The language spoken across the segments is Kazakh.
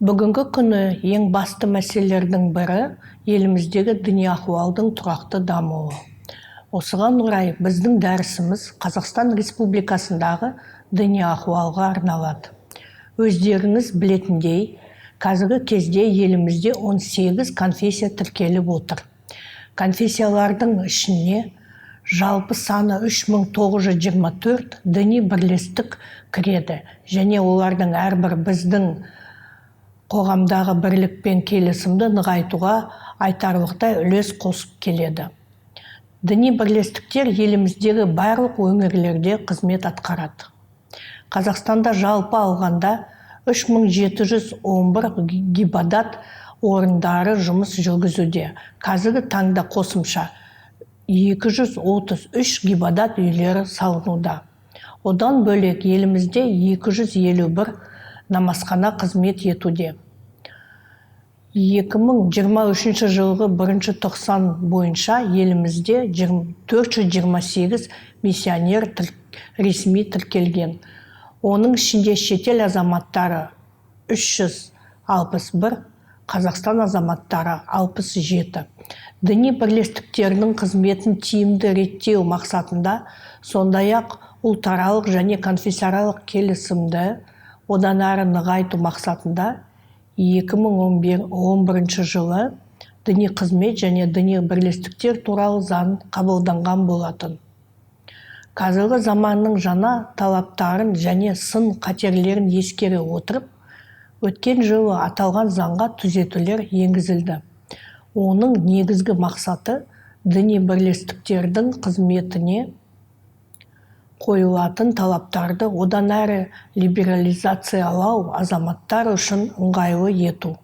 Бүгінгі күні ең басты мәселелердің бірі еліміздегі діни ахуалдың тұрақты дамуы. Осыған орай біздің дәрісіміз Қазақстан Республикасындағы діни ахуалға арналады. Өздеріңіз білетіндей, қазіргі кезде елімізде 18 конфессия тіркеліп отыр. Конфессиялардың ішіне жалпы саны 3924 діни бірлестік кіреді, және олардың әрбір біздің қоғамдағы бірлік пен келісімді нығайтуға айтарлықтай үлес қосып келеді. Діни бірлестіктер еліміздегі барлық өңірлерде қызмет атқарады. Қазақстанда жалпы алғанда 3711 ғибадат орындары жұмыс жүргізуде. Қазіргі таңда қосымша 233 ғибадат үйлері салынуда. Одан бөлек елімізде 251 намазхана қызмет етуде. 2023 жылғы 1 тоқсан бойынша елімізде 428 миссионер ресми тіркелген. Оның ішінде шетел азаматтары 361, Қазақстан азаматтары 67. Діни бірлестіктердің қызметін тиімді реттеу мақсатында, сондай-ақ ұлтаралық және конфессияаралық келісімді одан әрі нығайту мақсатында 2011 жылы діни қызмет және діни бірлестіктер туралы заң қабылданған болатын. Қазіргі заманның жаңа талаптарын және сын қатерлерін ескере отырып, өткен жылы аталған заңға түзетулер енгізілді. Оның негізгі мақсаты діни бірлестіктердің қызметіне қойылатын талаптарды одан әрі либерализациялау, азаматтар үшін ыңғайлы ету.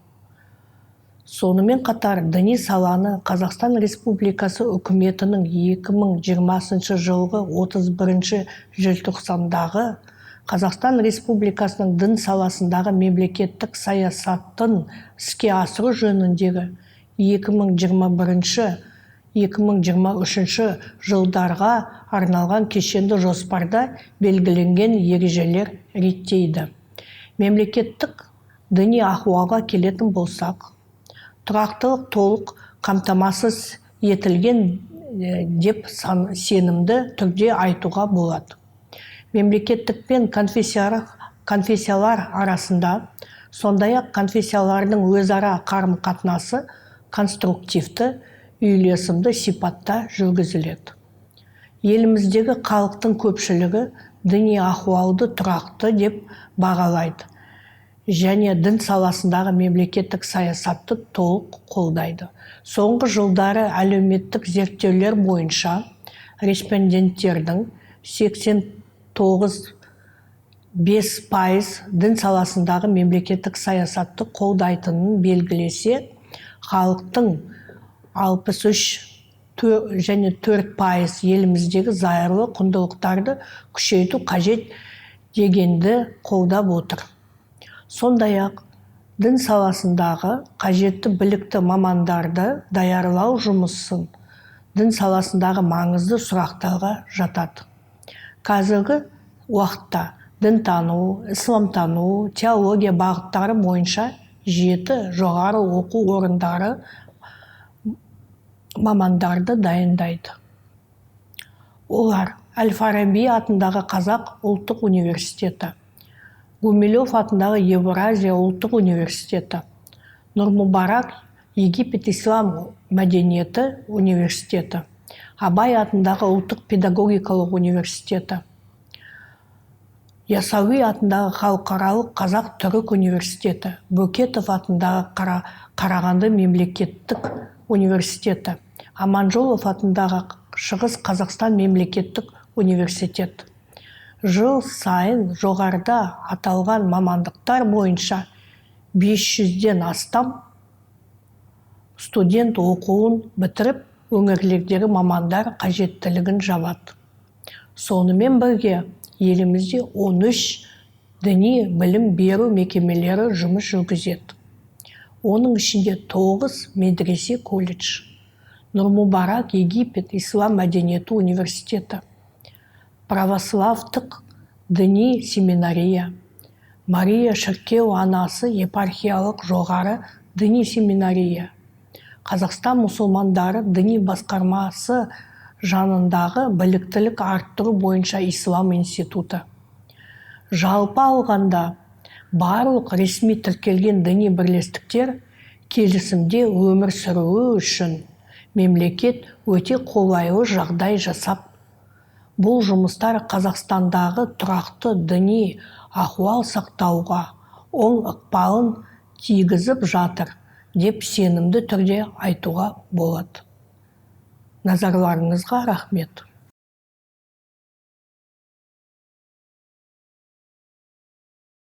Сонымен қатар діни саланы Қазақстан Республикасы үкіметінің 2020 жылғы 31 желтоқсандағы Қазақстан Республикасының дін саласындағы мемлекеттік саясаттың іске асыру жөніндегі 2021-2023 жылдарға арналған кешенді жоспарда белгіленген ережелер реттейді. Мемлекеттік діни ахуалға келетін болсақ, тұрақтылық толық қамтамасыз етілген деп сенімді түрде айтуға болады. Мемлекеттік пен конфессиялар арасында, сондай-ақ конфессиялардың өзара қарым-қатынасы конструктивті, үйлесімді сипатта жүргізіледі. Еліміздегі халықтың көпшілігі діни ахуалды тұрақты деп бағалайды және дін саласындағы мемлекеттік саясатты толық қолдайды. Соңғы жылдары әлеуметтік зерттеулер бойынша респонденттердің 89,5% дін саласындағы мемлекеттік саясатты қолдайтынын белгілесе, халықтың 63,4% еліміздегі зайырлы құндылықтарды күшейту қажет дегенді қолдап отыр. Сондай-ақ, дін саласындағы қажетті білікті мамандарды даярлау жұмысын дін саласындағы маңызды сұрақтарға жатады. Қазіргі уақытта дінтану, исламтану, теология бағыттары бойынша 7 жоғары оқу орындары мамандарды дайындайды. Олар Әл-Фараби атындағы Қазақ ұлттық университеті, Гумилев атындағы Евразия ұлттық университеті, Нұр-Мұбарак Египет ислам мәдениеті университеті, Абай атындағы ұлттық педагогикалық университеті, Ясауи атындағы халықаралық қазақ-түрік университеті, Бөкетов атындағы Қарағанды мемлекеттік университеті, Аманжолов атындағы Шығыс Қазақстан мемлекеттік университеті. Жыл сайын жоғарыда аталған мамандықтар бойынша 500-ден астам студент оқуын бітіріп, өңірлердегі мамандар қажеттілігін жабады. Сонымен бірге елімізде 13 діни білім беру мекемелері жұмыс жүргізеді. Оның ішінде 9 медресе колледж, Нұр-Мұбарак Египет ислам мәдениеті университеті, православтық діни семинария, Мария шіркеу анасы епархиялық жоғары діни семинария, Қазақстан мұсылмандары діни басқармасы жанындағы біліктілік арттыру бойынша ислам институты. Жалпы алғанда, барлық ресми тіркелген діни бірлестіктер келісімде өмір сүруі үшін мемлекет өте қолайлы жағдай жасап, бұл жұмыстар Қазақстандағы тұрақты діни ахуал сақтауға оң ықпалын тигізіп жатыр деп сенімді түрде айтуға болады. Назарларыңызға рахмет.